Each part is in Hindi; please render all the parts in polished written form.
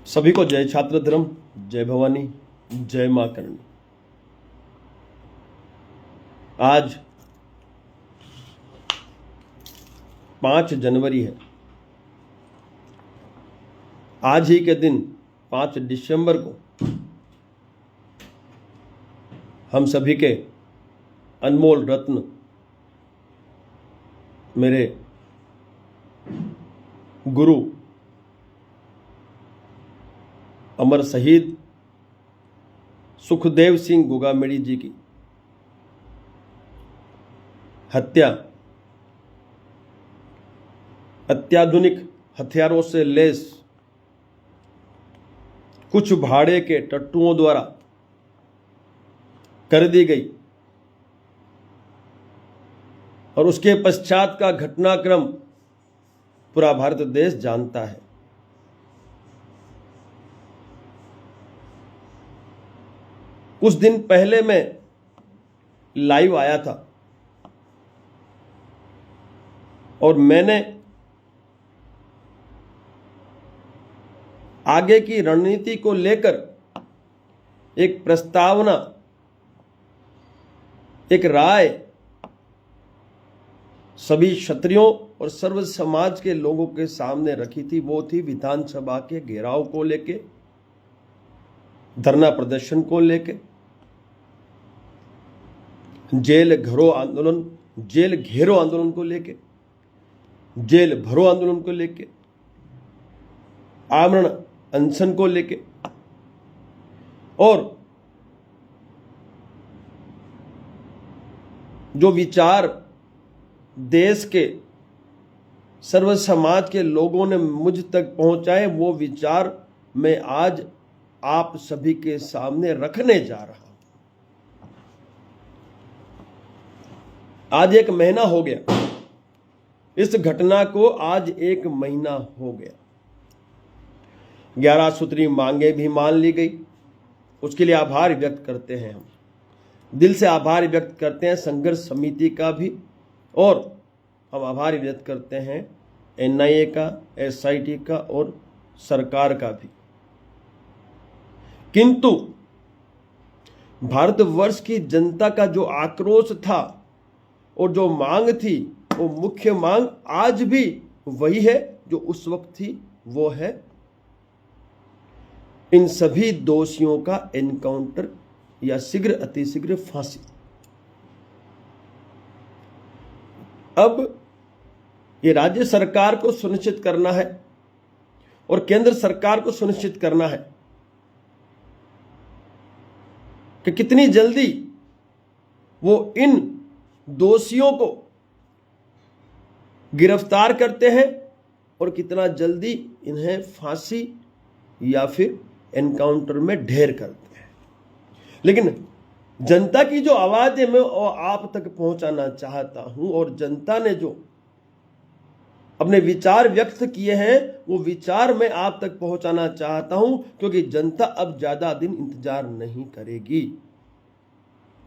सभी को जय छात्र धर्म, जय भवानी, जय मां करणी। आज 5 जनवरी है। आज ही के दिन 5 दिसंबर को हम सभी के अनमोल रत्न मेरे गुरु अमर शहीद सुखदेव सिंह गोगामेड़ी जी की हत्या अत्याधुनिक हथियारों से लैस कुछ भाड़े के टट्टुओं द्वारा कर दी गई और उसके पश्चात का घटनाक्रम पूरा भारत देश जानता है। कुछ दिन पहले मैं लाइव आया था और मैंने आगे की रणनीति को लेकर एक प्रस्तावना, एक राय सभी क्षत्रियों और सर्व समाज के लोगों के सामने रखी थी। वो थी विधानसभा के घेराव को लेके, धरना प्रदर्शन को लेके, जेल घेरो आंदोलन को लेके, जेल भरो आंदोलन को लेके, आमरण अनशन को लेके और जो विचार देश के सर्व समाज के लोगों ने मुझ तक पहुंचाए, वो विचार मैं आज आप सभी के सामने रखने जा रहा हूं। आज 1 महीना हो गया, इस घटना को आज 1 महीना हो गया। 11 सूत्री मांगे भी मान ली गई, उसके लिए आभार व्यक्त करते हैं। हम दिल से आभार व्यक्त करते हैं संघर्ष समिति का भी, और हम आभार व्यक्त करते हैं एनआईए का, एसआईटी का और सरकार का भी। किंतु भारतवर्ष की जनता का जो आक्रोश था और जो मांग थी, वो मुख्य मांग आज भी वही है जो उस वक्त थी। वो है इन सभी दोषियों का एनकाउंटर या शीघ्र अतिशीघ्र फांसी। अब ये राज्य सरकार को सुनिश्चित करना है और केंद्र सरकार को सुनिश्चित करना है कि कितनी जल्दी वो इन दोषियों को गिरफ्तार करते हैं और कितना जल्दी इन्हें फांसी या फिर एनकाउंटर में ढेर करते हैं। लेकिन जनता की जो आवाज है मैं आप तक पहुंचाना चाहता हूं, और जनता ने जो अपने विचार व्यक्त किए हैं वो विचार मैं आप तक पहुंचाना चाहता हूं, क्योंकि जनता अब ज्यादा दिन इंतजार नहीं करेगी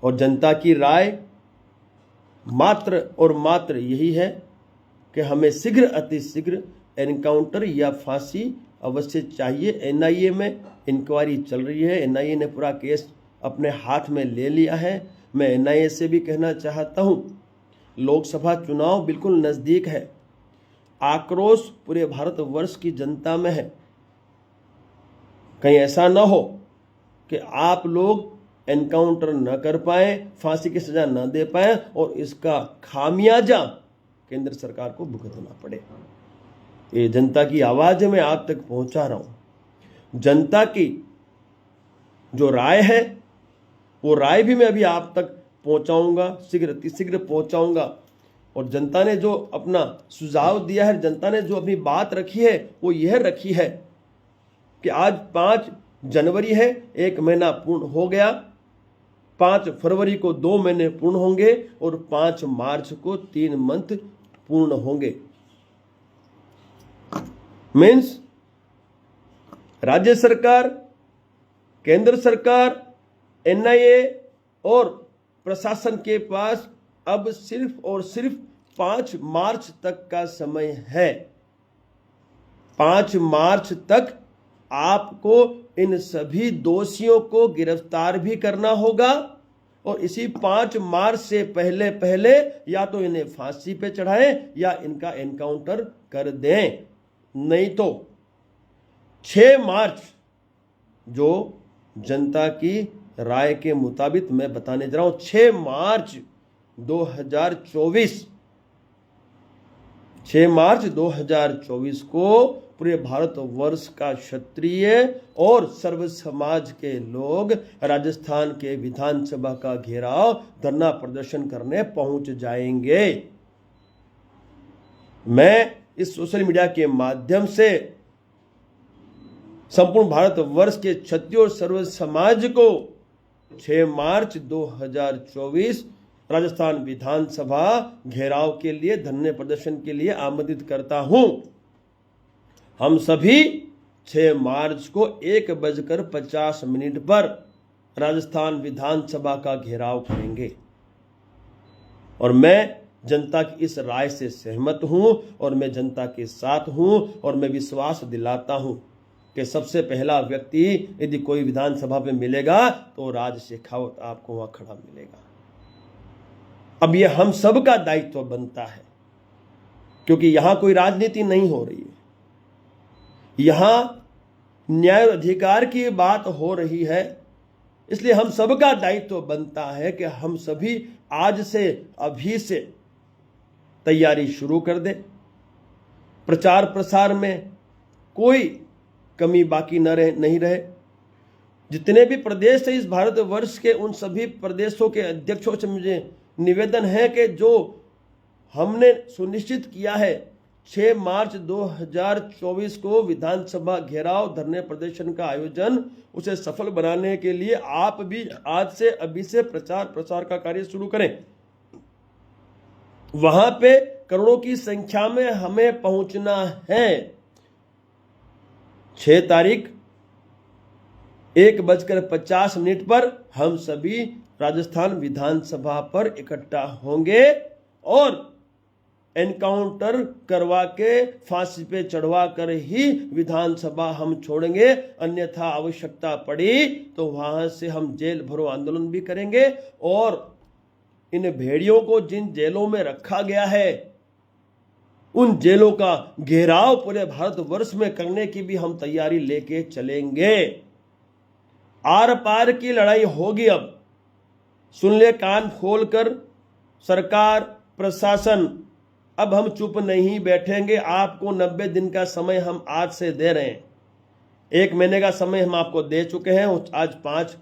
और जनता की राय मात्र और मात्र यही है कि हमें शीघ्र अतिशीघ्र एनकाउंटर या फांसी अवश्य चाहिए। एनआईए में इंक्वायरी चल रही है, एनआईए ने पूरा केस अपने हाथ में ले लिया है। मैं एनआईए से भी कहना चाहता हूं, लोकसभा चुनाव बिल्कुल नजदीक है, आक्रोश पूरे भारतवर्ष की जनता में है। कहीं ऐसा ना हो कि आप लोग एनकाउंटर न कर पाए, फांसी की सजा न दे पाए और इसका खामियाजा केंद्र सरकार को भुगतना पड़े। ये जनता की आवाज मैं आप तक पहुंचा रहा हूं। जनता की जो राय है वो राय भी मैं अभी आप तक पहुंचाऊंगा, शीघ्र अतिशीघ्र पहुंचाऊंगा। और जनता ने जो अपना सुझाव दिया है, जनता ने जो अपनी बात रखी है, वो यह रखी है कि आज 5 जनवरी है, 1 महीना पूर्ण हो गया, 5 फरवरी को 2 महीने पूर्ण होंगे और 5 मार्च को 3 मंथ पूर्ण होंगे। मीन्स राज्य सरकार, केंद्र सरकार, एनआईए और प्रशासन के पास अब सिर्फ और सिर्फ 5 मार्च तक का समय है। 5 मार्च तक आपको इन सभी दोषियों को गिरफ्तार भी करना होगा और इसी 5 मार्च से पहले पहले या तो इन्हें फांसी पे चढ़ाएं या इनका एनकाउंटर कर दें। नहीं तो 6 मार्च जो जनता की राय के मुताबिक मैं बताने जा रहा हूं, 6 मार्च 2024 को पूरे भारतवर्ष का क्षत्रिय और सर्व समाज के लोग राजस्थान के विधानसभा का घेराव धरना प्रदर्शन करने पहुंच जाएंगे। मैं इस सोशल मीडिया के माध्यम से संपूर्ण भारतवर्ष के क्षत्रिय और सर्व समाज को 6 मार्च 2024 राजस्थान विधानसभा घेराव के लिए धरने प्रदर्शन के लिए आमंत्रित करता हूं। हम सभी 6 मार्च को 1:50 पर राजस्थान विधानसभा का घेराव करेंगे और मैं जनता की इस राय से सहमत हूं और मैं जनता के साथ हूं और मैं विश्वास दिलाता हूं कि सबसे पहला व्यक्ति यदि कोई विधानसभा में मिलेगा तो राज शेखावत आपको वहां खड़ा मिलेगा। अब यह हम सब का दायित्व बनता है क्योंकि यहां कोई राजनीति नहीं हो रही है, यहां न्याय और अधिकार की बात हो रही है। इसलिए हम सबका दायित्व बनता है कि हम सभी आज से अभी से तैयारी शुरू कर दें। प्रचार प्रसार में कोई कमी बाकी नहीं रहे। जितने भी प्रदेश है इस भारतवर्ष के, उन सभी प्रदेशों के अध्यक्षों से मुझे निवेदन है कि जो हमने सुनिश्चित किया है 6 मार्च 2024 को विधानसभा घेराव धरने प्रदर्शन का आयोजन, उसे सफल बनाने के लिए आप भी आज से अभी से प्रचार प्रसार का कार्य शुरू करें। वहां पे करोड़ों की संख्या में हमें पहुंचना है। 6 तारीख 1:50 पर हम सभी राजस्थान विधानसभा पर इकट्ठा होंगे और एनकाउंटर करवा के फांसी पे चढ़वा कर ही विधानसभा हम छोड़ेंगे। अन्यथा आवश्यकता पड़ी तो वहां से हम जेल भरो आंदोलन भी करेंगे और इन भेड़ियों को जिन जेलों में रखा गया है उन जेलों का घेराव पूरे भारतवर्ष में करने की भी हम तैयारी लेके चलेंगे। आर पार की लड़ाई होगी। अब सुन ले कान खोलकर सरकार प्रशासन, अब हम चुप नहीं बैठेंगे। आपको 90 दिन का समय हम आज से दे रहे हैं। 1 महीने का समय हम आपको दे चुके हैं। आज 5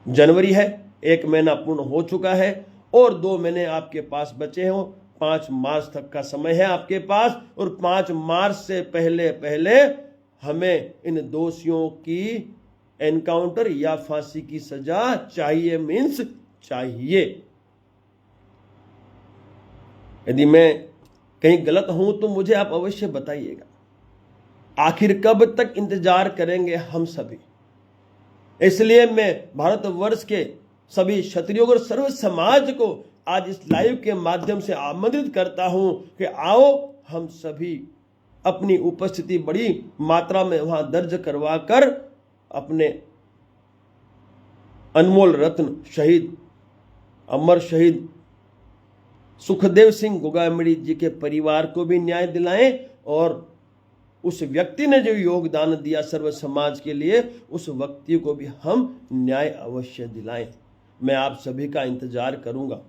जनवरी है, 1 महीना पूर्ण हो चुका है और 2 महीने आपके पास बचे हो। 5 मार्च तक का समय है आपके पास और 5 मार्च से पहले पहले हमें इन दोषियों की एनकाउंटर या फांसी की सजा चाहिए, मीन्स चाहिए। यदि मैं कहीं गलत हूं तो मुझे आप अवश्य बताइएगा। आखिर कब तक इंतजार करेंगे हम सभी? इसलिए मैं भारतवर्ष के सभी क्षत्रियों और सर्व समाज को आज इस लाइव के माध्यम से आमंत्रित करता हूं कि आओ हम सभी अपनी उपस्थिति बड़ी मात्रा में वहां दर्ज करवा कर अपने अनमोल रत्न शहीद, अमर शहीद सुखदेव सिंह गोगामड़ी जी के परिवार को भी न्याय दिलाएं और उस व्यक्ति ने जो योगदान दिया सर्व समाज के लिए, उस व्यक्ति को भी हम न्याय अवश्य दिलाएं। मैं आप सभी का इंतजार करूंगा,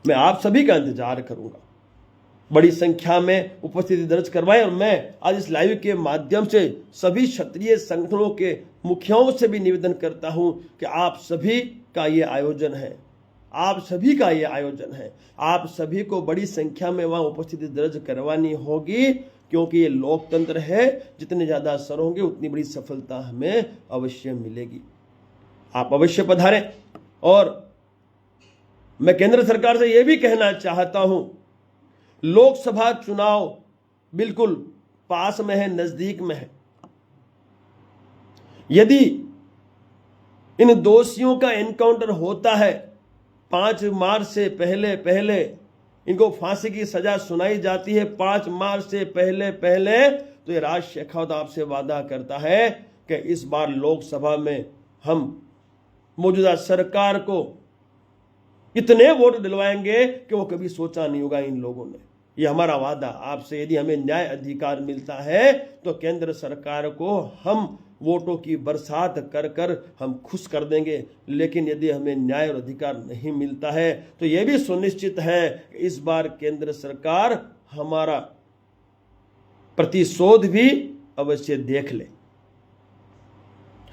मैं आप सभी का इंतजार करूंगा। बड़ी संख्या में उपस्थिति दर्ज करवाएं और मैं आज इस लाइव के माध्यम से सभी क्षत्रिय संगठनों के मुखियाओं से भी निवेदन करता हूं कि आप सभी का ये आयोजन है, आप सभी का ये आयोजन है। आप सभी को बड़ी संख्या में वहां उपस्थिति दर्ज करवानी होगी क्योंकि ये लोकतंत्र है। जितने ज्यादा असर होंगे उतनी बड़ी सफलता हमें अवश्य मिलेगी। आप अवश्य पधारें। और मैं केंद्र सरकार से यह भी कहना चाहता हूं, लोकसभा चुनाव बिल्कुल पास में है, नजदीक में है। यदि इन दोषियों का एनकाउंटर होता है 5 मार्च से पहले पहले, इनको फांसी की सजा सुनाई जाती है 5 मार्च से पहले पहले, तो ये राज शेखावत आपसे वादा करता है कि इस बार लोकसभा में हम मौजूदा सरकार को इतने वोट दिलवाएंगे कि वो कभी सोचा नहीं होगा इन लोगों ने। ये हमारा वादा आपसे, यदि हमें न्याय अधिकार मिलता है तो केंद्र सरकार को हम वोटों की बरसात कर कर हम खुश कर देंगे, लेकिन यदि हमें न्याय और अधिकार नहीं मिलता है तो यह भी सुनिश्चित है कि इस बार केंद्र सरकार हमारा प्रतिशोध भी अवश्य देख ले।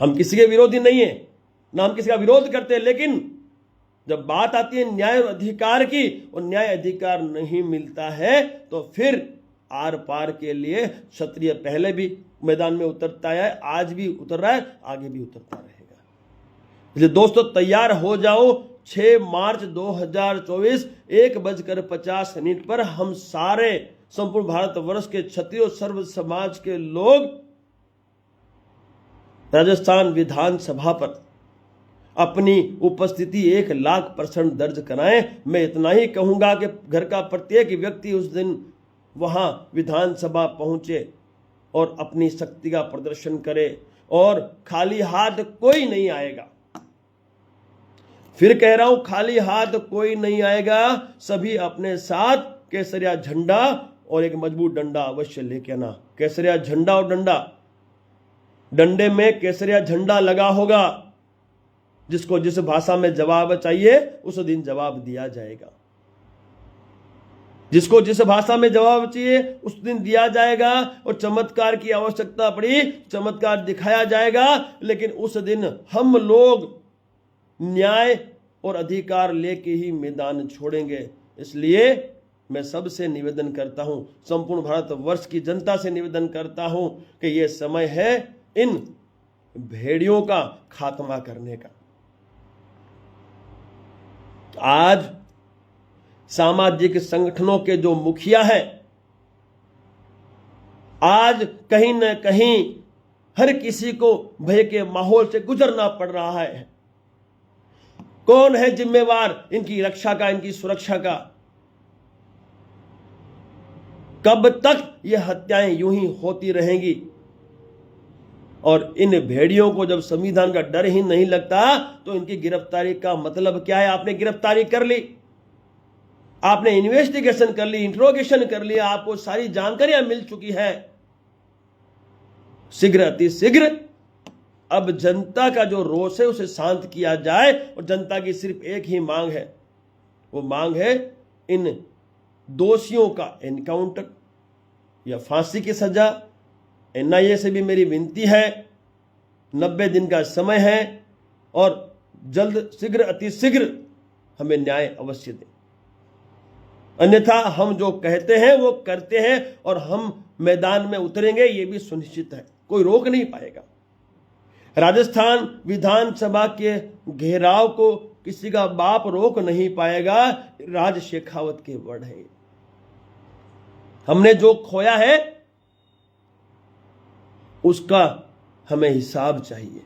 हम किसी के विरोधी नहीं है, ना हम किसी का विरोध करते, लेकिन जब बात आती है न्याय और अधिकार की और न्याय अधिकार नहीं मिलता है तो फिर आर पार के लिए क्षत्रिय पहले भी मैदान में उतरता है, आज भी उतर रहा है, आगे भी उतरता रहेगा। इसलिए दोस्तों तैयार हो जाओ, 6 मार्च 2024 1:50 पर हम सारे संपूर्ण भारतवर्ष के क्षत्रिय सर्व समाज के लोग राजस्थान विधानसभा पर अपनी उपस्थिति 1,00,000% दर्ज कराएं। मैं इतना ही कहूंगा कि घर का प्रत्येक व्यक्ति उस दिन वहां विधानसभा पहुंचे और अपनी शक्ति का प्रदर्शन करे, और खाली हाथ कोई नहीं आएगा। फिर कह रहा हूं, खाली हाथ कोई नहीं आएगा। सभी अपने साथ केसरिया झंडा और एक मजबूत डंडा अवश्य लेके आना। केसरिया झंडा और डंडा, डंडे में केसरिया झंडा लगा होगा। जिसको जिस भाषा में जवाब चाहिए उस दिन जवाब दिया जाएगा। जिसको जिस भाषा में जवाब चाहिए उस दिन दिया जाएगा, और चमत्कार की आवश्यकता पड़ी चमत्कार दिखाया जाएगा। लेकिन उस दिन हम लोग न्याय और अधिकार लेके ही मैदान छोड़ेंगे। इसलिए मैं सबसे निवेदन करता हूं, संपूर्ण भारतवर्ष की जनता से निवेदन करता हूं कि यह समय है इन भेड़ियों का खात्मा करने का। आज सामाजिक संगठनों के जो मुखिया हैं, आज कहीं न कहीं हर किसी को भय के माहौल से गुजरना पड़ रहा है। कौन है जिम्मेवार इनकी रक्षा का, इनकी सुरक्षा का? कब तक ये हत्याएं यूं ही होती रहेंगी? और इन भेड़ियों को जब संविधान का डर ही नहीं लगता तो इनकी गिरफ्तारी का मतलब क्या है? आपने गिरफ्तारी कर ली, आपने इन्वेस्टिगेशन कर ली, इंट्रोगेशन कर लिया, आपको सारी जानकारियां मिल चुकी है। शीघ्र अतिशीघ्र अब जनता का जो रोष है उसे शांत किया जाए, और जनता की सिर्फ एक ही मांग है, वो मांग है इन दोषियों का एनकाउंटर या फांसी की सजा। एनआईए से भी मेरी विनती है, 90 दिन का समय है और जल्द शीघ्र अतिशीघ्र हमें न्याय अवश्य दें, अन्यथा हम जो कहते हैं वो करते हैं और हम मैदान में उतरेंगे, ये भी सुनिश्चित है, कोई रोक नहीं पाएगा। राजस्थान विधानसभा के घेराव को किसी का बाप रोक नहीं पाएगा, राज शेखावत के वर्ड है। हमने जो खोया है उसका हमें हिसाब चाहिए।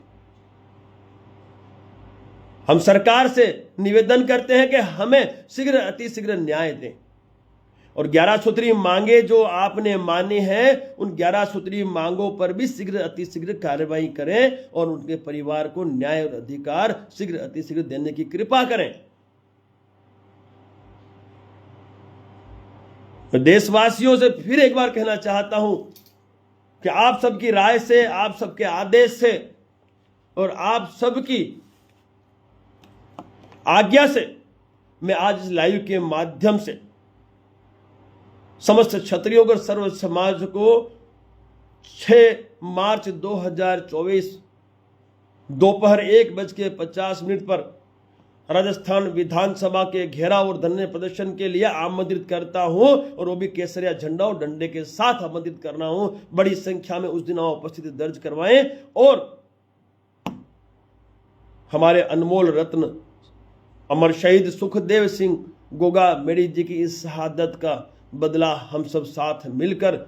हम सरकार से निवेदन करते हैं कि हमें शीघ्र अतिशीघ्र न्याय दें, और 11 सूत्री मांगे जो आपने मानी हैं, उन 11 सूत्री मांगों पर भी शीघ्र अतिशीघ्र कार्रवाई करें और उनके परिवार को न्याय और अधिकार शीघ्र अतिशीघ्र देने की कृपा करें। मैं देशवासियों से फिर एक बार कहना चाहता हूं कि आप सबकी राय से, आप सबके आदेश से और आप सबकी आज्ञा से मैं आज इस लाइव के माध्यम से समस्त क्षत्रियों और सर्व समाज को 6 मार्च 2024 दोपहर 1:50 पर राजस्थान विधानसभा के घेराव और धरने प्रदर्शन के लिए आमंत्रित करता हूं, और वो भी केसरिया झंडा और डंडे के साथ आमंत्रित करना हूं। बड़ी संख्या में उस दिन उपस्थिति दर्ज करवाएं और हमारे अनमोल रत्न अमर शहीद सुखदेव सिंह गोगा मेड़ी जी की इस शहादत का बदला हम सब साथ मिलकर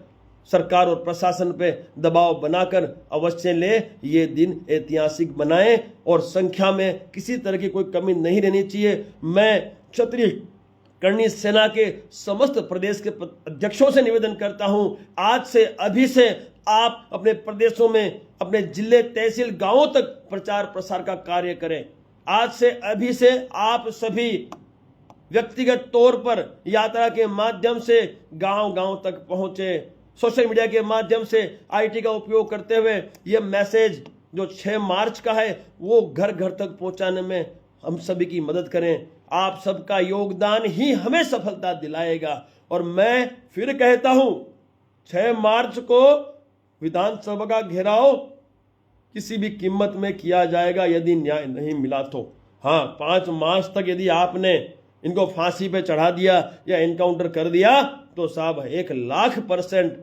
सरकार और प्रशासन पे दबाव बनाकर अवश्य ले। ये दिन ऐतिहासिक बनाएं और संख्या में किसी तरह की कोई कमी नहीं रहनी चाहिए। मैं क्षत्रिय करणी सेना के समस्त प्रदेश के अध्यक्षों से निवेदन करता हूं, आज से अभी से आप अपने प्रदेशों में, अपने जिले, तहसील, गांवों तक प्रचार प्रसार का कार्य करें। आज से अभी से आप सभी व्यक्तिगत तौर पर यात्रा के माध्यम से गांव गांव तक पहुंचे, सोशल मीडिया के माध्यम से आईटी का उपयोग करते हुए यह मैसेज जो 6 मार्च का है वो घर घर तक पहुंचाने में हम सभी की मदद करें। आप सबका योगदान ही हमें सफलता दिलाएगा। और मैं फिर कहता हूं, 6 मार्च को विधानसभा का घेराव किसी भी कीमत में किया जाएगा यदि न्याय नहीं मिला तो। हाँ, 5 मार्च तक यदि आपने इनको फांसी पे चढ़ा दिया या एनकाउंटर कर दिया तो साहब 1,00,000%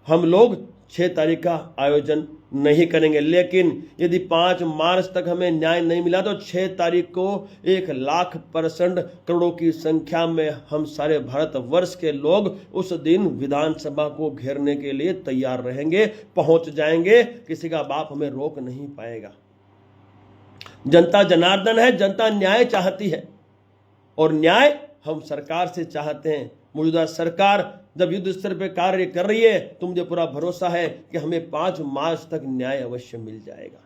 हम लोग 6 तारीख का आयोजन नहीं करेंगे। लेकिन यदि 5 मार्च तक हमें न्याय नहीं मिला तो 6 तारीख को 1,00,000% करोड़ों की संख्या में हम सारे भारतवर्ष के लोग उस दिन विधानसभा को घेरने के लिए तैयार रहेंगे, पहुंच जाएंगे। किसी का बाप हमें रोक नहीं पाएगा। जनता जनार्दन है, जनता न्याय चाहती है और न्याय हम सरकार से चाहते हैं। मौजूदा सरकार जब युद्ध स्तर पर कार्य कर रही है तो मुझे पूरा भरोसा है कि हमें 5 मार्च तक न्याय अवश्य मिल जाएगा।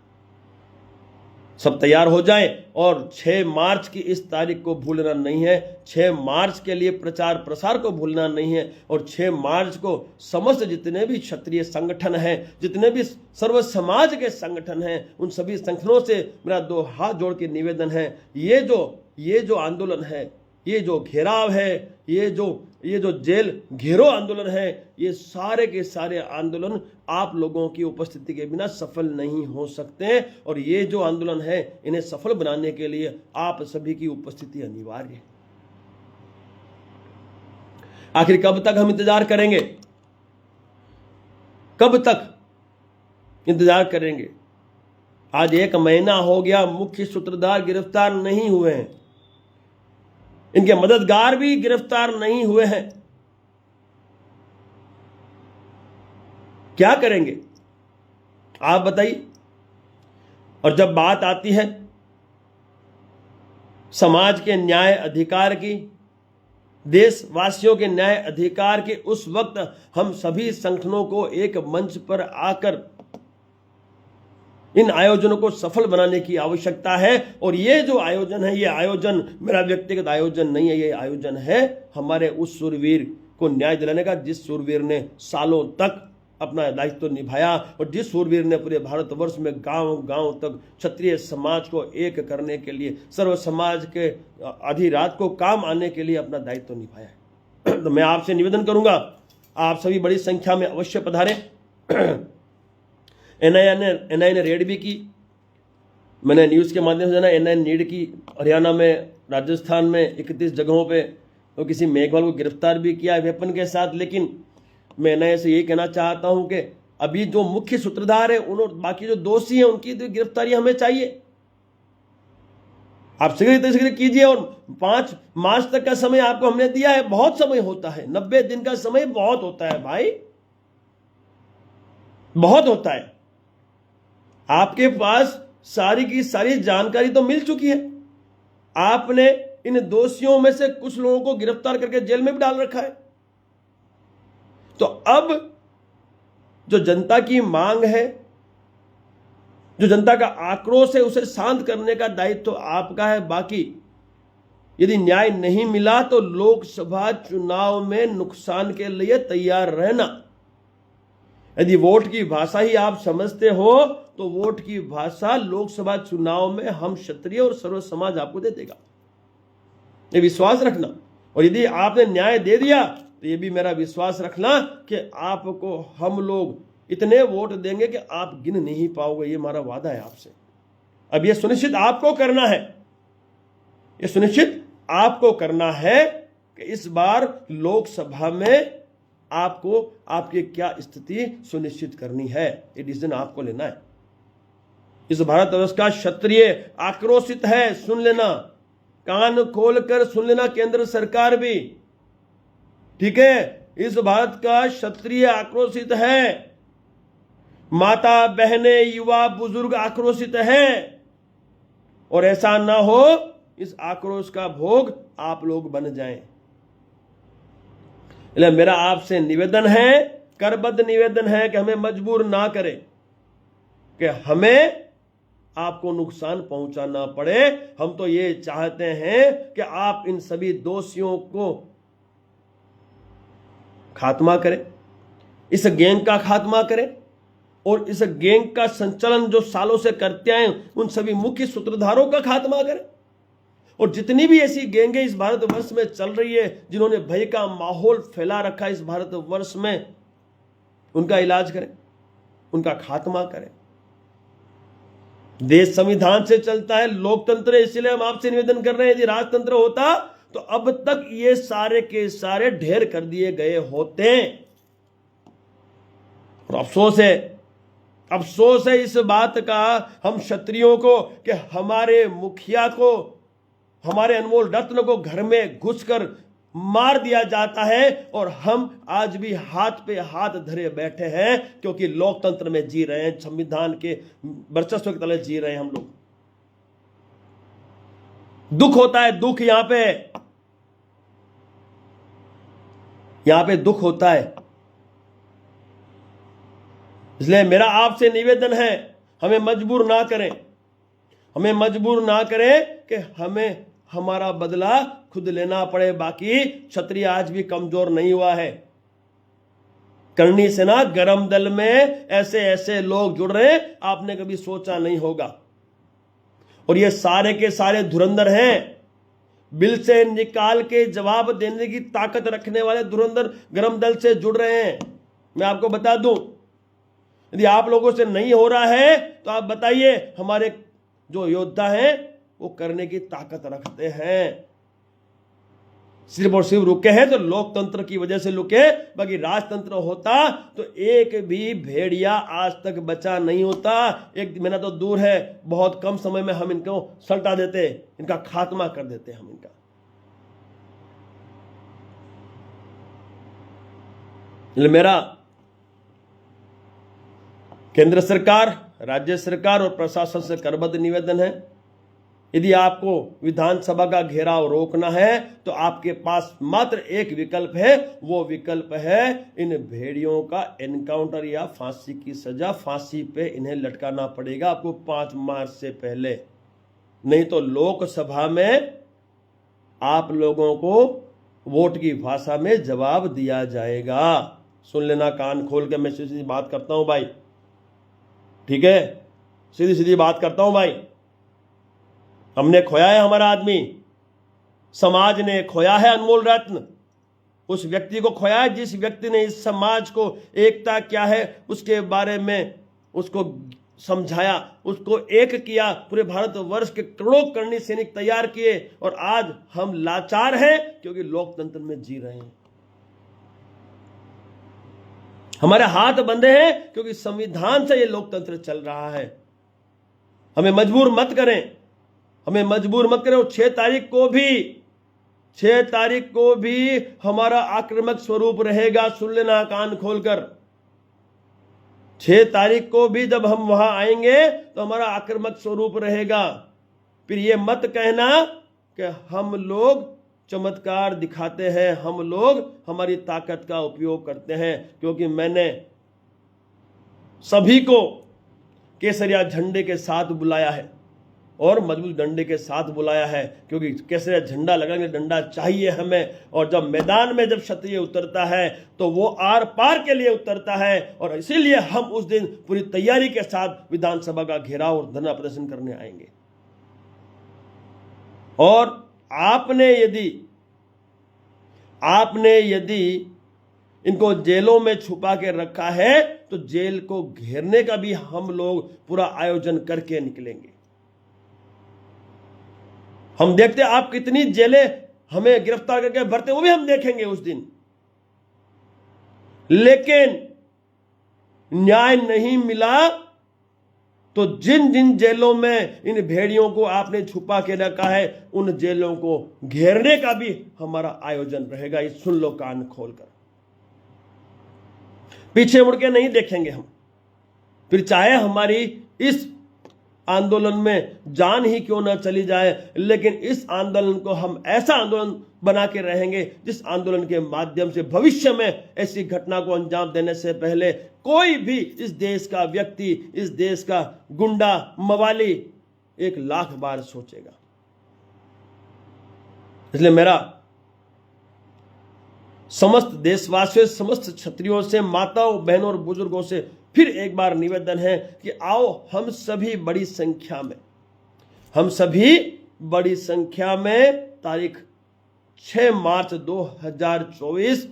सब तैयार हो जाएं और 6 मार्च की इस तारीख को भूलना नहीं है। 6 मार्च के लिए प्रचार प्रसार को भूलना नहीं है और 6 मार्च को समस्त जितने भी क्षत्रिय संगठन हैं, जितने भी सर्व समाज के संगठन हैं, उन सभी संगठनों से मेरा 2 हाथ जोड़ के निवेदन है, ये जो आंदोलन है, ये जो घेराव है, ये जो जेल घेरो आंदोलन है, ये सारे के सारे आंदोलन आप लोगों की उपस्थिति के बिना सफल नहीं हो सकते। और ये जो आंदोलन है इन्हें सफल बनाने के लिए आप सभी की उपस्थिति अनिवार्य है। आखिर कब तक हम इंतजार करेंगे? कब तक इंतजार करेंगे? आज 1 महीना हो गया, मुख्य सूत्रधार गिरफ्तार नहीं हुए हैं, इनके मददगार भी गिरफ्तार नहीं हुए हैं। क्या करेंगे आप बताइए? और जब बात आती है समाज के न्याय अधिकार की, देशवासियों के न्याय अधिकार की, उस वक्त हम सभी संगठनों को एक मंच पर आकर इन आयोजनों को सफल बनाने की आवश्यकता है। और ये जो आयोजन है, ये आयोजन मेरा व्यक्तिगत आयोजन नहीं है, ये आयोजन है हमारे उस सूरवीर को न्याय दिलाने का, जिस सूरवीर ने सालों तक अपना दायित्व निभाया और जिस सूरवीर ने पूरे भारतवर्ष में गांव गांव तक क्षत्रिय समाज को एक करने के लिए, सर्व समाज के आधी रात को काम आने के लिए अपना दायित्व निभाया है। तो मैं आपसे निवेदन करूंगा, आप सभी बड़ी संख्या में अवश्य पधारें। एनआई ने रेड भी की, मैंने न्यूज़ के माध्यम से जाना, एनआई ने रेड की हरियाणा में, राजस्थान में 31 जगहों पे, तो किसी मेघवाल को गिरफ्तार भी किया वेपन के साथ। लेकिन मैं एनआई से यही कहना चाहता हूं कि अभी जो मुख्य सूत्रधार है, उन्होंने बाकी जो दोषी हैं उनकी तो गिरफ्तारी हमें चाहिए। आप शीघ्र कीजिए और 5 मार्च तक का समय आपको हमने दिया है। बहुत समय होता है, 90 दिन का समय बहुत होता है भाई, बहुत होता है। आपके पास सारी की सारी जानकारी तो मिल चुकी है। आपने इन दोषियों में से कुछ लोगों को गिरफ्तार करके जेल में भी डाल रखा है। तो अब जो जनता की मांग है, जो जनता का आक्रोश है, उसे शांत करने का दायित्व तो आपका है। बाकी यदि न्याय नहीं मिला तो लोकसभा चुनाव में नुकसान के लिए तैयार रहना। यदि वोट की भाषा ही आप समझते हो तो वोट की भाषा लोकसभा चुनाव में हम क्षत्रिय और सर्व समाज आपको दे देगा, ये विश्वास रखना। और यदि आपने न्याय दे दिया तो ये भी मेरा विश्वास रखना कि आपको हम लोग इतने वोट देंगे कि आप गिन नहीं पाओगे। ये हमारा वादा है आपसे। अब ये सुनिश्चित आपको करना है, ये सुनिश्चित आपको करना है कि इस बार लोकसभा में आपको आपकी क्या स्थिति सुनिश्चित करनी है। ये डिसीजन आपको लेना है। इस भारतवर्ष का क्षत्रिय आक्रोशित है, सुन लेना, कान खोलकर सुन लेना, केंद्र सरकार भी, ठीक है। इस भारत का क्षत्रिय आक्रोशित है, माता बहनें युवा बुजुर्ग आक्रोशित हैं। और ऐसा ना हो इस आक्रोश का भोग आप लोग बन जाएं। इसलिए मेरा आपसे निवेदन है, करबद्ध निवेदन है कि हमें मजबूर ना करें कि हमें आपको नुकसान पहुंचाना पड़े। हम तो ये चाहते हैं कि आप इन सभी दोषियों को खात्मा करें, इस गैंग का खात्मा करें और इस गैंग का संचालन जो सालों से करते आए उन सभी मुख्य सूत्रधारों का खात्मा करें। और जितनी भी ऐसी गैंगें इस भारतवर्ष में चल रही है जिन्होंने भय का माहौल फैला रखा है इस भारतवर्ष में, उनका इलाज करें, उनका खात्मा करें। देश संविधान से चलता है, लोकतंत्र है, इसलिए हम आपसे निवेदन कर रहे हैं, यदि राजतंत्र होता तो अब तक ये सारे के सारे ढेर कर दिए गए होते। और अफसोस है इस बात का हम क्षत्रियों को कि हमारे मुखिया को, हमारे अनमोल रत्न को घर में घुसकर मार दिया जाता है और हम आज भी हाथ पे हाथ धरे बैठे हैं क्योंकि लोकतंत्र में जी रहे हैं, संविधान के वर्चस्व के तले जी रहे हैं हम लोग। दुख होता है, दुख यहां पे दुख होता है। इसलिए मेरा आपसे निवेदन है, हमें मजबूर ना करें कि हमें हमारा बदला खुद लेना पड़े। बाकी क्षत्रिय आज भी कमजोर नहीं हुआ है। करनी सेना गरम दल में ऐसे ऐसे लोग जुड़ रहे हैं, आपने कभी सोचा नहीं होगा। और ये सारे के सारे धुरंधर हैं, बिल से निकाल के जवाब देने की ताकत रखने वाले धुरंधर गरम दल से जुड़ रहे हैं। मैं आपको बता दूं, यदि आप लोगों से नहीं हो रहा है तो आप बताइए, हमारे जो योद्धा हैं वो करने की ताकत रखते हैं। सिर्फ और सिर्फ रुके हैं तो लोकतंत्र की वजह से रुके, बाकी राजतंत्र होता तो एक भी भेड़िया आज तक बचा नहीं होता। एक महीना तो दूर है, बहुत कम समय में हम इनको सल्टा देते, इनका खात्मा कर देते हम इनका। मेरा केंद्र सरकार, राज्य सरकार और प्रशासन से करबद्ध निवेदन है, यदि आपको विधानसभा का घेराव रोकना है तो आपके पास मात्र एक विकल्प है, वो विकल्प है इन भेड़ियों का एनकाउंटर या फांसी की सजा। फांसी पे इन्हें लटकाना पड़ेगा आपको 5 मार्च से पहले, नहीं तो लोकसभा में आप लोगों को वोट की भाषा में जवाब दिया जाएगा। सुन लेना कान खोल के, मैं सीधी सीधी बात करता हूं भाई, ठीक है, सीधी सीधी बात करता हूं भाई। हमने खोया है हमारा आदमी, समाज ने खोया है अनमोल रत्न, उस व्यक्ति को खोया है जिस व्यक्ति ने इस समाज को एकता क्या है उसके बारे में उसको समझाया, उसको एक किया, पूरे भारतवर्ष के करोड़ों करनी सैनिक तैयार किए। और आज हम लाचार हैं क्योंकि लोकतंत्र में जी रहे हैं, हमारे हाथ बंधे हैं क्योंकि संविधान से ये लोकतंत्र चल रहा है। हमें मजबूर मत करें। और 6 तारीख को भी हमारा आक्रामक स्वरूप रहेगा। सुन लेना कान खोलकर, 6 तारीख को भी जब हम वहां आएंगे तो हमारा आक्रामक स्वरूप रहेगा। फिर ये मत कहना कि हम लोग चमत्कार दिखाते हैं, हम लोग हमारी ताकत का उपयोग करते हैं, क्योंकि मैंने सभी को केसरिया झंडे के साथ बुलाया है और मजबूत डंडे के साथ बुलाया है, क्योंकि केसरिया झंडा लगाने डंडा चाहिए हमें। और जब मैदान में जब क्षत्रिय उतरता है तो वो आर पार के लिए उतरता है, और इसीलिए हम उस दिन पूरी तैयारी के साथ विधानसभा का घेराव और धरना प्रदर्शन करने आएंगे। और आपने यदि इनको जेलों में छुपा के रखा है तो जेल को घेरने का भी हम लोग पूरा आयोजन करके निकलेंगे। हम देखते आप कितनी जेलें हमें गिरफ्तार करके भरते, वो भी हम देखेंगे उस दिन। लेकिन न्याय नहीं मिला तो जिन जिन जेलों में इन भेड़ियों को आपने छुपा के रखा है उन जेलों को घेरने का भी हमारा आयोजन रहेगा। ये सुन लो कान खोलकर, पीछे मुड़ के नहीं देखेंगे हम। फिर चाहे हमारी इस आंदोलन में जान ही क्यों ना चली जाए, लेकिन इस आंदोलन को हम ऐसा आंदोलन बना के रहेंगे जिस आंदोलन के माध्यम से भविष्य में ऐसी घटना को अंजाम देने से पहले कोई भी इस देश का व्यक्ति, इस देश का गुंडा मवाली 1,00,000 बार सोचेगा। इसलिए मेरा समस्त देशवासियों, समस्त क्षत्रियों से, माताओं, बहनों और बुजुर्गों से फिर एक बार निवेदन है कि आओ हम सभी बड़ी संख्या में तारीख 6 मार्च 2024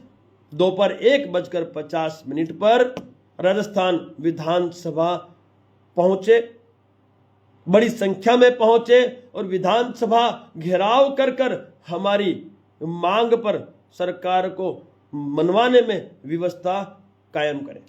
दोपहर 1:50 पर राजस्थान विधानसभा पहुंचे, बड़ी संख्या में पहुंचे और विधानसभा घेराव कर हमारी मांग पर सरकार को मनवाने में व्यवस्था कायम करें।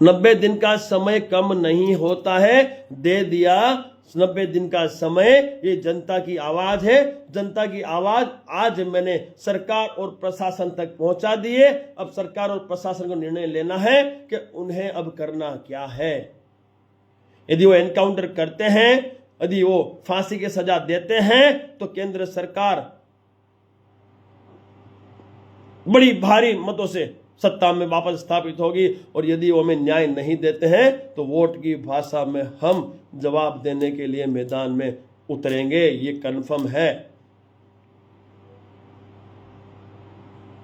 90 दिन का समय कम नहीं होता है, दे दिया 90 दिन का समय। ये जनता की आवाज है, जनता की आवाज आज मैंने सरकार और प्रशासन तक पहुंचा दी है। अब सरकार और प्रशासन को निर्णय लेना है कि उन्हें अब करना क्या है। यदि वो एनकाउंटर करते हैं, यदि वो फांसी की सजा देते हैं तो केंद्र सरकार बड़ी भारी मतों से सत्ता में वापस स्थापित होगी, और यदि वो हमें न्याय नहीं देते हैं तो वोट की भाषा में हम जवाब देने के लिए मैदान में उतरेंगे, ये कन्फर्म है।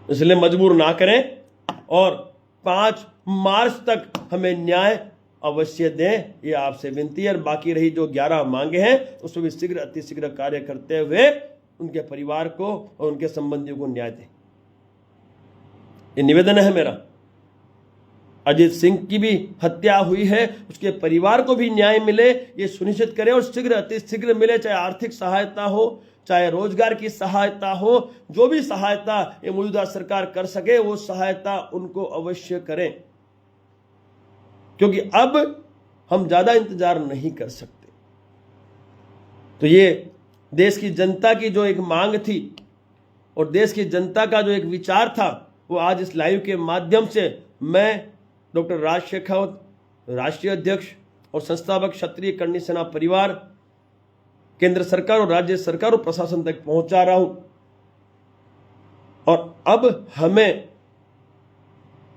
इसलिए मजबूर ना करें और 5 मार्च तक हमें न्याय अवश्य दें, ये आपसे विनती है। और बाकी रही जो 11 मांगे हैं उसमें भी शीघ्र अतिशीघ्र कार्य करते हुए उनके परिवार को और उनके संबंधियों को न्याय दें, ये निवेदन है मेरा। अजीत सिंह की भी हत्या हुई है, उसके परिवार को भी न्याय मिले, ये सुनिश्चित करें और शीघ्र अतिशीघ्र मिले, चाहे आर्थिक सहायता हो, चाहे रोजगार की सहायता हो, जो भी सहायता ये मौजूदा सरकार कर सके वो सहायता उनको अवश्य करें, क्योंकि अब हम ज्यादा इंतजार नहीं कर सकते। तो ये देश की जनता की जो एक मांग थी और देश की जनता का जो एक विचार था, वो आज इस लाइव के माध्यम से मैं डॉक्टर राज शेखावत, राष्ट्रीय अध्यक्ष और संस्थापक क्षत्रिय करणी सेना परिवार, केंद्र सरकार और राज्य सरकार और प्रशासन तक पहुंचा रहा हूं। और अब हमें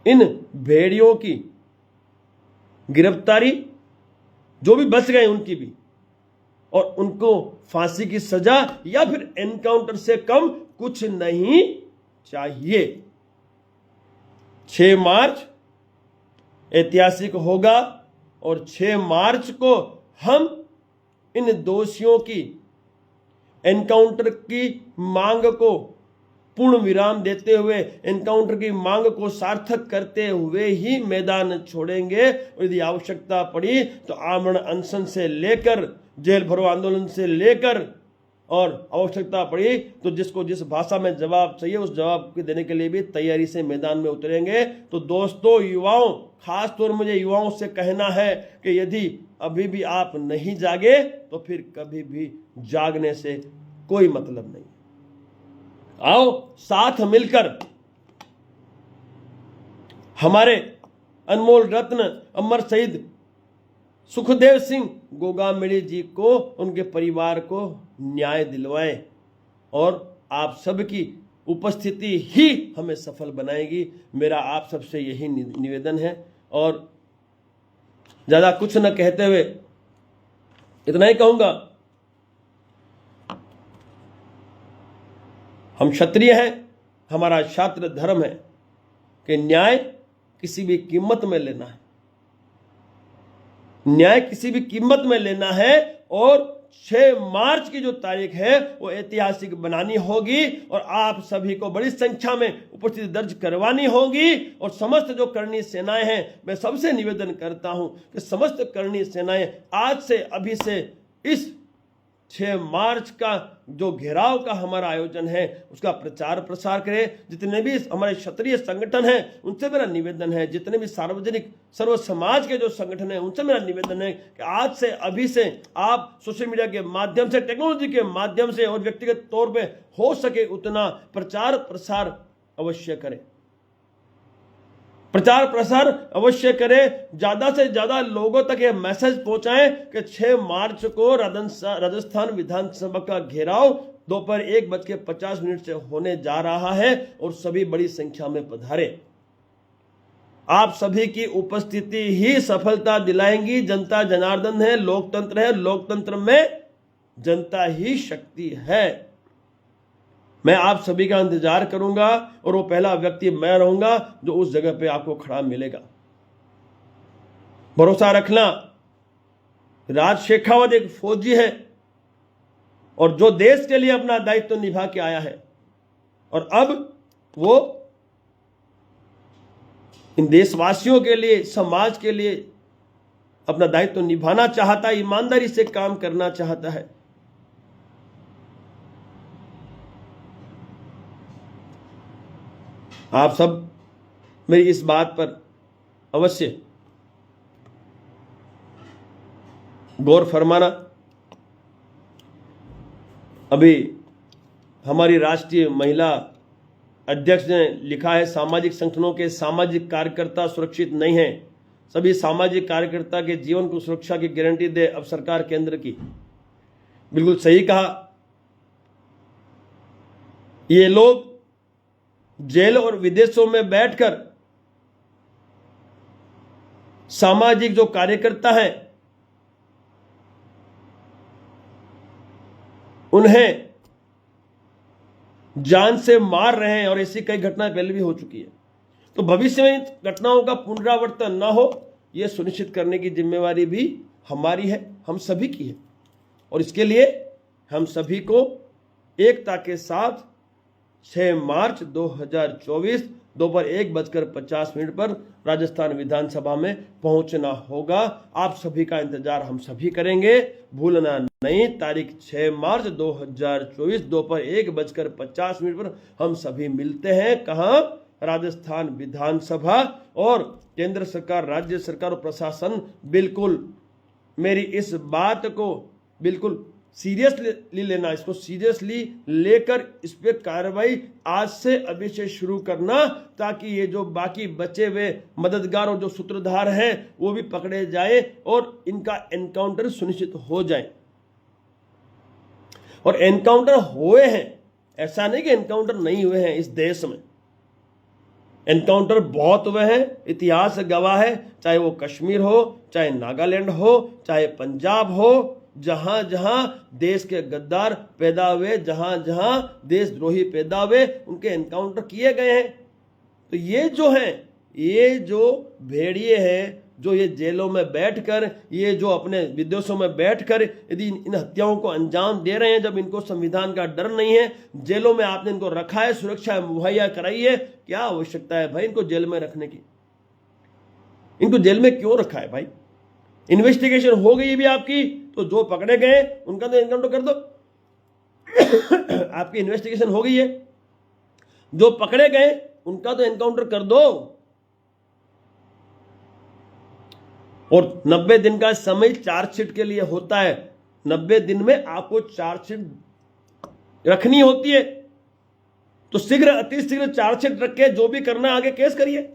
इन भेड़ियों की गिरफ्तारी, जो भी बच गए उनकी भी, और उनको फांसी की सजा या फिर एनकाउंटर से कम कुछ नहीं चाहिए। 6 मार्च ऐतिहासिक होगा और 6 मार्च को हम इन दोषियों की एनकाउंटर की मांग को पूर्ण विराम देते हुए, एनकाउंटर की मांग को सार्थक करते हुए ही मैदान छोड़ेंगे। और यदि आवश्यकता पड़ी तो आमरण अनशन से लेकर जेल भरो आंदोलन से लेकर, और आवश्यकता पड़ी तो जिसको जिस भाषा में जवाब चाहिए उस जवाब के देने के लिए भी तैयारी से मैदान में उतरेंगे। तो दोस्तों, युवाओं, खास तौर मुझे युवाओं से कहना है कि यदि अभी भी आप नहीं जागे तो फिर कभी भी जागने से कोई मतलब नहीं। आओ साथ मिलकर हमारे अनमोल रत्न अमर शहीद सुखदेव सिंह गोगामेड़ी जी को, उनके परिवार को न्याय दिलवाएं, और आप सबकी उपस्थिति ही हमें सफल बनाएगी। मेरा आप सबसे यही निवेदन है, और ज्यादा कुछ न कहते हुए इतना ही कहूंगा, हम क्षत्रिय हैं, हमारा शास्त्र धर्म है कि न्याय किसी भी कीमत में लेना है, न्याय किसी भी कीमत में लेना है। और 6 मार्च की जो तारीख है वो ऐतिहासिक बनानी होगी, और आप सभी को बड़ी संख्या में उपस्थिति दर्ज करवानी होगी। और समस्त जो करणी सेनाएं हैं, मैं सबसे निवेदन करता हूं कि समस्त करणी सेनाएं आज से, अभी से इस 6 मार्च का जो घेराव का हमारा आयोजन है उसका प्रचार प्रसार करें। जितने भी हमारे क्षत्रिय संगठन हैं उनसे मेरा निवेदन है, जितने भी सार्वजनिक सर्व समाज के जो संगठन हैं उनसे मेरा निवेदन है कि आज से, अभी से आप सोशल मीडिया के माध्यम से, टेक्नोलॉजी के माध्यम से और व्यक्तिगत तौर पे हो सके उतना प्रचार प्रसार अवश्य करें। प्रचार प्रसार अवश्य करें, ज्यादा से ज्यादा लोगों तक ये मैसेज पहुंचाएं कि 6 मार्च को राजस्थान विधानसभा का घेराव दोपहर 1:50 से होने जा रहा है और सभी बड़ी संख्या में पधारे। आप सभी की उपस्थिति ही सफलता दिलाएंगी। जनता जनार्दन है, लोकतंत्र है, लोकतंत्र में जनता ही शक्ति है। मैं आप सभी का इंतजार करूंगा और वो पहला व्यक्ति मैं रहूंगा जो उस जगह पे आपको खड़ा मिलेगा। भरोसा रखना, राज शेखावत एक फौजी है और जो देश के लिए अपना दायित्व निभा के आया है और अब वो इन देशवासियों के लिए, समाज के लिए अपना दायित्व निभाना चाहता है, ईमानदारी से काम करना चाहता है। आप सब मेरी इस बात पर अवश्य गौर फरमाना। अभी हमारी राष्ट्रीय महिला अध्यक्ष ने लिखा है, सामाजिक संगठनों के सामाजिक कार्यकर्ता सुरक्षित नहीं हैं। सभी सामाजिक कार्यकर्ता के जीवन को सुरक्षा की गारंटी दे अब सरकार केंद्र की। बिल्कुल सही कहा। ये लोग जेल और विदेशों में बैठकर सामाजिक जो कार्यकर्ता हैं उन्हें जान से मार रहे हैं और ऐसी कई घटनाएं पहले भी हो चुकी है। तो भविष्य में इन घटनाओं का पुनरावर्तन ना हो, यह सुनिश्चित करने की जिम्मेवारी भी हमारी है, हम सभी की है। और इसके लिए हम सभी को एकता के साथ 6 मार्च 2024 दोपहर 1:50 पर राजस्थान विधानसभा में पहुंचना होगा। आप सभी का इंतजार हम सभी करेंगे, भूलना नहीं। तारीख 6 मार्च 2024 दोपहर 1:50 पर हम सभी मिलते हैं। कहां? राजस्थान विधानसभा। और केंद्र सरकार, राज्य सरकार और प्रशासन बिल्कुल मेरी इस बात को बिल्कुल सीरियसली लेना, इसको सीरियसली लेकर इस पे कार्रवाई आज से अभी से शुरू करना, ताकि ये जो बाकी बचे हुए मददगार और जो सूत्रधार हैं वो भी पकड़े जाए और इनका एनकाउंटर सुनिश्चित हो जाए। और एनकाउंटर हुए हैं, ऐसा नहीं कि एनकाउंटर नहीं हुए हैं। इस देश में एनकाउंटर बहुत हुए हैं, इतिहास गवाह है। चाहे वो कश्मीर हो, चाहे नागालैंड हो, चाहे पंजाब हो, जहां जहां देश के गद्दार पैदा हुए, जहां जहां देशद्रोही पैदा हुए, उनके एनकाउंटर किए गए हैं। तो ये जो हैं, ये जो भेड़िए हैं, जो ये जेलों में बैठकर, ये जो अपने विदेशों में बैठकर यदि इन हत्याओं को अंजाम दे रहे हैं, जब इनको संविधान का डर नहीं है, जेलों में आपने इनको रखा है, सुरक्षा मुहैया कराई है, क्या आवश्यकता है भाई इनको जेल में रखने की? इनको जेल में क्यों रखा है भाई? इन्वेस्टिगेशन हो गई भी आपकी, तो जो पकड़े गए उनका तो एनकाउंटर कर दो। आपकी इन्वेस्टिगेशन हो गई है, जो पकड़े गए उनका तो एनकाउंटर कर दो। और 90 दिन का समय चार्जशीट के लिए होता है। 90 दिन में आपको चार्जशीट रखनी होती है। तो शीघ्र, अतिशीघ्र चार्जशीट रख के जो भी करना है आगे केस करिए,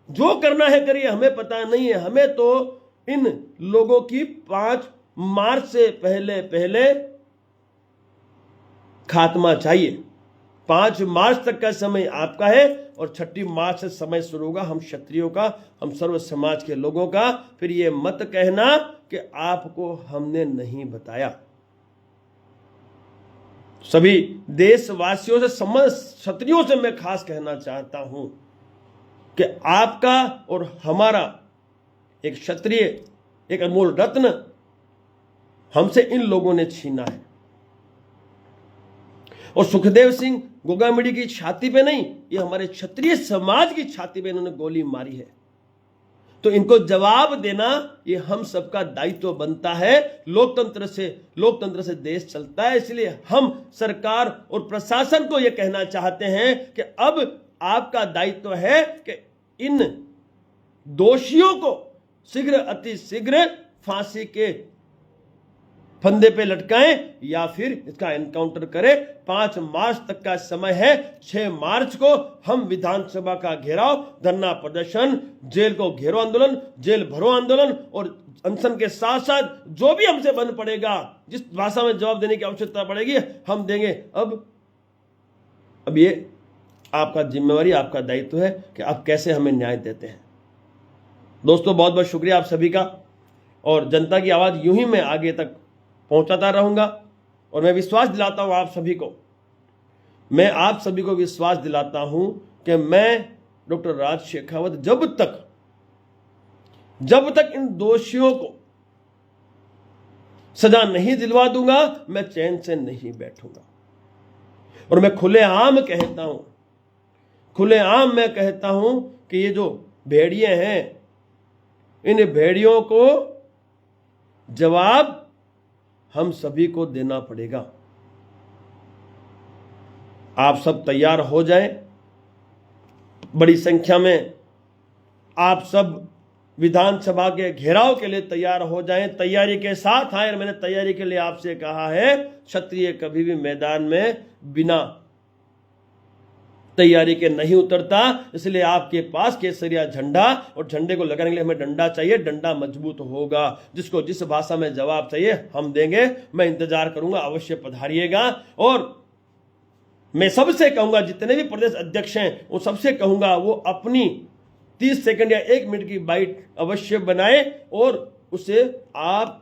जो करना है करिए। हमें पता नहीं है, हमें तो इन लोगों की 5 मार्च से पहले खात्मा चाहिए। 5 मार्च तक का समय आपका है और 6 मार्च से समय शुरू होगा हम क्षत्रियों का, हम सर्व समाज के लोगों का। फिर ये मत कहना कि आपको हमने नहीं बताया। सभी देशवासियों से, समस्त क्षत्रियों से मैं खास कहना चाहता हूं कि आपका और हमारा एक क्षत्रिय, एक अनमोल रत्न हमसे इन लोगों ने छीना है। और सुखदेव सिंह गोगामिडी की छाती पे नहीं, ये हमारे क्षत्रिय समाज की छाती पे इन्होंने गोली मारी है। तो इनको जवाब देना ये हम सबका दायित्व बनता है। लोकतंत्र से देश चलता है। इसलिए हम सरकार और प्रशासन को ये कहना चाहते हैं कि अब आपका दायित्व है कि इन दोषियों को शीघ्र, अति शीघ्र फांसी के फंदे पे लटकाएं या फिर इसका एनकाउंटर करें। 5 मार्च तक का समय है। 6 मार्च को हम विधानसभा का घेराव, धरना प्रदर्शन, जेल को घेरो आंदोलन, जेल भरो आंदोलन और अनशन के साथ साथ जो भी हमसे बन पड़ेगा, जिस भाषा में जवाब देने की आवश्यकता पड़ेगी हम देंगे। अब ये आपका जिम्मेवारी, आपका दायित्व है कि आप कैसे हमें न्याय देते हैं। दोस्तों बहुत बहुत शुक्रिया आप सभी का, और जनता की आवाज़ यूं ही मैं आगे तक पहुंचाता रहूंगा। और मैं विश्वास दिलाता हूं आप सभी को, मैं आप सभी को विश्वास दिलाता हूं कि मैं डॉक्टर राज शेखावत जब तक इन दोषियों को सजा नहीं दिलवा दूंगा मैं चैन से नहीं बैठूंगा। और मैं खुलेआम मैं कहता हूं कि ये जो भेड़िए हैं, इन भेड़ियों को जवाब हम सभी को देना पड़ेगा। आप सब तैयार हो जाएं, बड़ी संख्या में आप सब विधानसभा के घेराव के लिए तैयार हो जाएं, तैयारी के साथ आए। मैंने तैयारी के लिए आपसे कहा है, क्षत्रिय कभी भी मैदान में बिना तैयारी के नहीं उतरता। इसलिए आपके पास केसरिया झंडा, और झंडे को लगाने के लिए हमें डंडा चाहिए। डंडा मजबूत होगा, जिसको जिस भाषा में जवाब चाहिए हम देंगे। मैं इंतजार करूंगा, अवश्य पधारिएगा। और मैं सबसे कहूंगा, जितने भी प्रदेश अध्यक्ष हैं वो सबसे कहूंगा, वो अपनी 30 सेकंड या 1 मिनट की बाइट अवश्य बनाए और उसे आप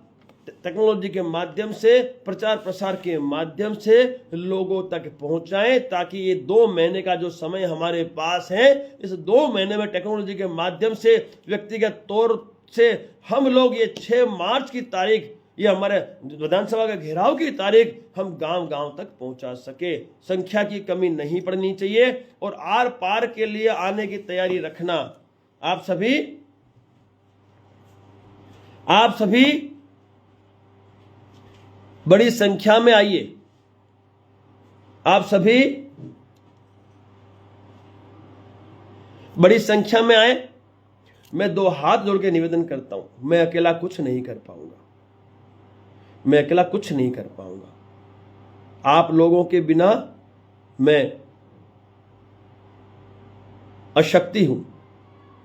टेक्नोलॉजी के माध्यम से, प्रचार प्रसार के माध्यम से लोगों तक पहुंचाएं, ताकि ये 2 महीने का जो समय हमारे पास है, इस 2 महीने में टेक्नोलॉजी के माध्यम से व्यक्तिगत तौर से हम लोग ये 6 मार्च की तारीख, ये हमारे विधानसभा का घेराव की तारीख हम गांव गांव तक पहुंचा सके। संख्या की कमी नहीं पड़नी चाहिए। और आर पार के लिए आने की तैयारी रखना। आप सभी बड़ी संख्या में आइए। आप सभी बड़ी संख्या में आए। मैं 2 हाथ जोड़ के निवेदन करता हूं, मैं अकेला कुछ नहीं कर पाऊंगा। आप लोगों के बिना मैं अशक्ति हूं,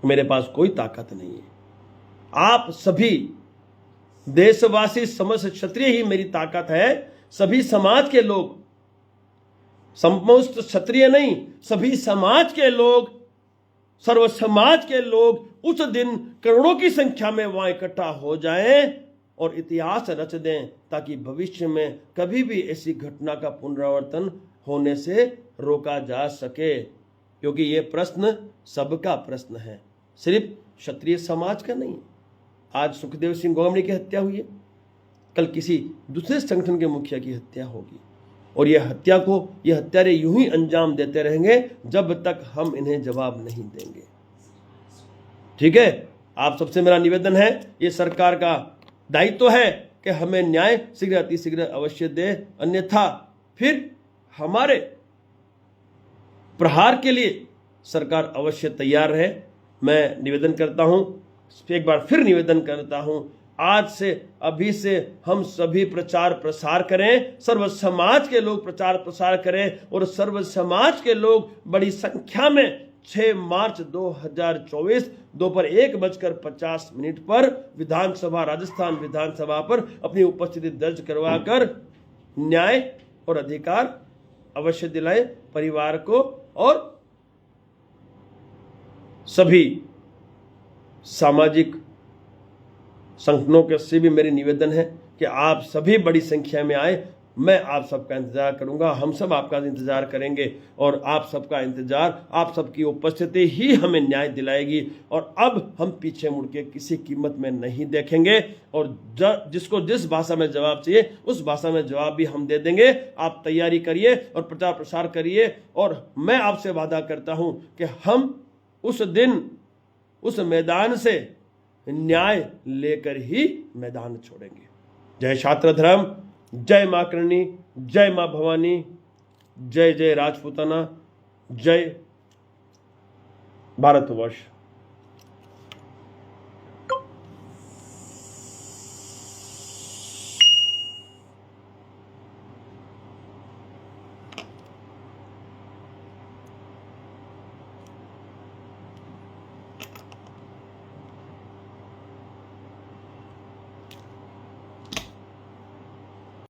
मेरे पास कोई ताकत नहीं है। आप सभी देशवासी, समस्त क्षत्रिय ही मेरी ताकत है। सभी समाज के लोग, समस्त क्षत्रिय नहीं, सभी समाज के लोग, सर्व समाज के लोग उस दिन करोड़ों की संख्या में वहां इकट्ठा हो जाएं और इतिहास रच दें, ताकि भविष्य में कभी भी ऐसी घटना का पुनरावर्तन होने से रोका जा सके। क्योंकि ये प्रश्न सबका प्रश्न है, सिर्फ क्षत्रिय समाज का नहीं। आज सुखदेव सिंह गोगमनी की हत्या हुई है, कल किसी दूसरे संगठन के मुखिया की हत्या होगी, और यह हत्यारे यूं ही अंजाम देते रहेंगे जब तक हम इन्हें जवाब नहीं देंगे। ठीक है, आप सबसे मेरा निवेदन है, ये सरकार का दायित्व है कि हमें न्याय शीघ्र अतिशीघ्र अवश्य दे, अन्यथा फिर हमारे प्रहार के लिए सरकार अवश्य तैयार रहे। मैं निवेदन करता हूं, एक बार फिर निवेदन करता हूं, आज से, अभी से हम सभी प्रचार प्रसार करें, सर्व समाज के लोग प्रचार प्रसार करें, और सर्व समाज के लोग बड़ी संख्या में 6 मार्च 2024 दोपहर 1:50 पर विधानसभा, राजस्थान विधानसभा पर अपनी उपस्थिति दर्ज करवाकर न्याय और अधिकार अवश्य दिलाए परिवार को। और सभी सामाजिक संगठनों के से भी मेरी निवेदन है कि आप सभी बड़ी संख्या में आए। मैं आप सबका इंतजार करूंगा, हम सब आपका इंतजार करेंगे, और आप सबका इंतजार, आप सबकी उपस्थिति ही हमें न्याय दिलाएगी। और अब हम पीछे मुड़ के किसी कीमत में नहीं देखेंगे, और जिसको जिस भाषा में जवाब चाहिए उस भाषा में जवाब भी हम दे देंगे। आप तैयारी करिए और प्रचार प्रसार करिए, और मैं आपसे वादा करता हूं कि हम उस दिन उस मैदान से न्याय लेकर ही मैदान छोड़ेंगे। जय छात्र धर्म, जय मां करणी, जय मां भवानी, जय जय राजपूताना, जय भारतवर्ष।